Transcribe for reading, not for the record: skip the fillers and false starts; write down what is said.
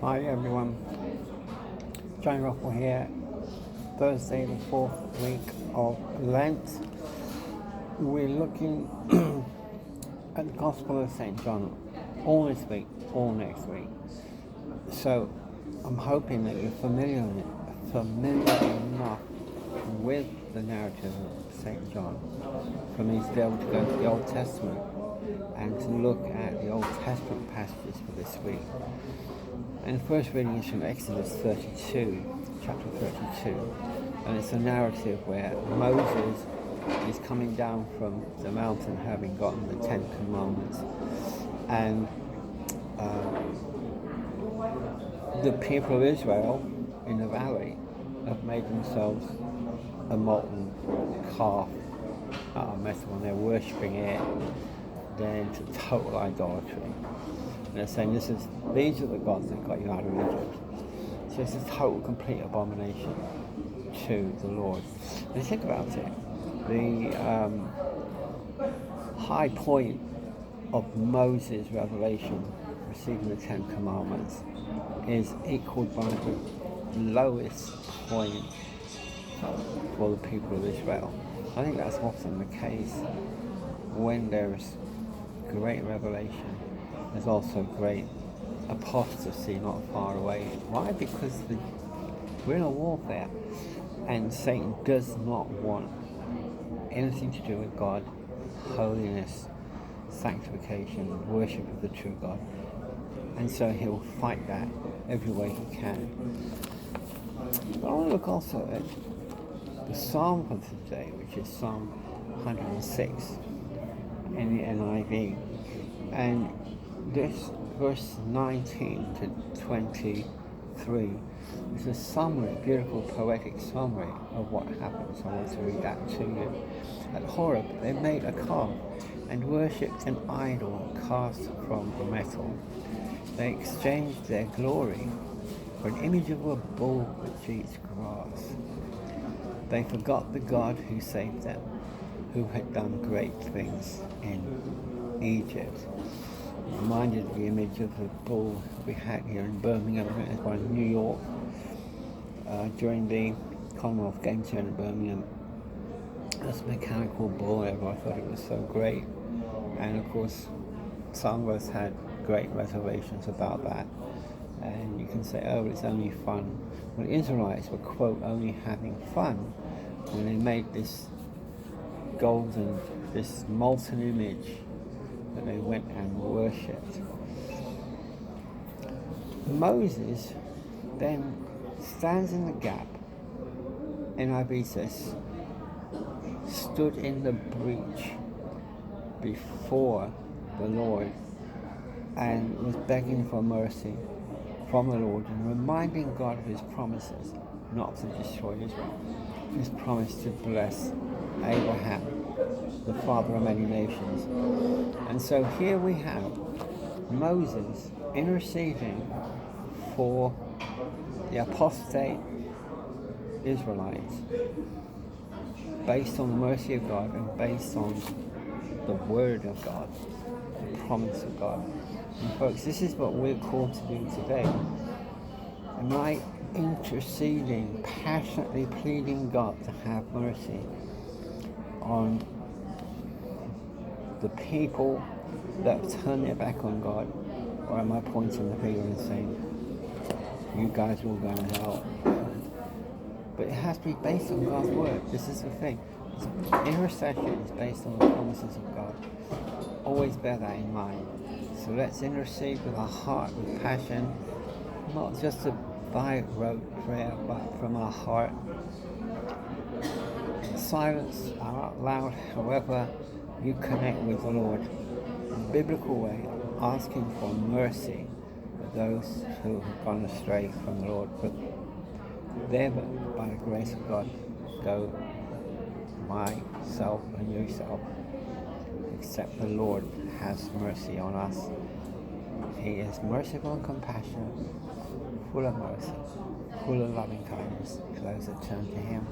Hi everyone, John Ruffle here. Thursday, the 4th week of Lent. We're looking at the Gospel of St. John all this week, all next week. So I'm hoping that you're familiar enough with the narrative of St. John for me to be able to go to the Old Testament and to look at the Old Testament passages for this week. And the first reading is from Exodus 32, chapter 32, and it's a narrative where Moses is coming down from the mountain having gotten the 10 Commandments, and the people of Israel in the valley have made themselves a molten calf out of metal, and they're worshipping it. They're into total idolatry. And they're saying these are the gods that got you out of Egypt. So it's a total, complete abomination to the Lord. And you think about it, the high point of Moses' revelation, receiving the 10 Commandments, is equaled by the lowest point for the people of Israel. I think that's often the case. When there's great revelation, there's also great apostasy not far away. Why? Because we're in a warfare, and Satan does not want anything to do with God, holiness, sanctification, worship of the true God. And so he'll fight that every way he can. But I want to look also at the Psalm for today, which is Psalm 106 in the NIV. And this verse 19 to 23 is a summary, beautiful poetic summary of what happens. I want to read that to you. At Horeb, they made a calf and worshipped an idol cast from the metal. They exchanged their glory for an image of a bull which eats grass. They forgot the God who saved them, who had done great things in Egypt. Reminded of the image of the bull we had here in Birmingham, as well in New York, during the Commonwealth Games here in Birmingham. That's a mechanical bull ever. I thought it was so great. And of course, some of us had great reservations about that. And you can say, oh, it's only fun. Well, the Israelites were, quote, only having fun when they made this golden, this molten image that they went and worshipped. Moses then stands in the gap, NIV says, stood in the breach before the Lord and was begging for mercy from the Lord and reminding God of his promises not to destroy Israel, his promise to bless Abraham, the father of many nations. And so here we have Moses interceding for the apostate Israelites based on the mercy of God and based on the word of God, the promise of God. And folks, this is what we're called to do today. Am I interceding, passionately pleading God to have mercy on the people that have turned their back on God? Or am I pointing the finger and saying, you guys are all going to hell? But it has to be based on God's word. This is the thing. Intercession is based on the promises of God. Always bear that in mind. So let's intercede with our heart, with passion, not just a by-rote prayer, but from our heart. In silence or out loud, however you connect with the Lord. In a biblical way, asking for mercy for those who have gone astray from the Lord. But there, by the grace of God, go myself and yourself, except the Lord has mercy on us. He is merciful and compassionate, full of mercy, full of loving kindness to those that turn to him.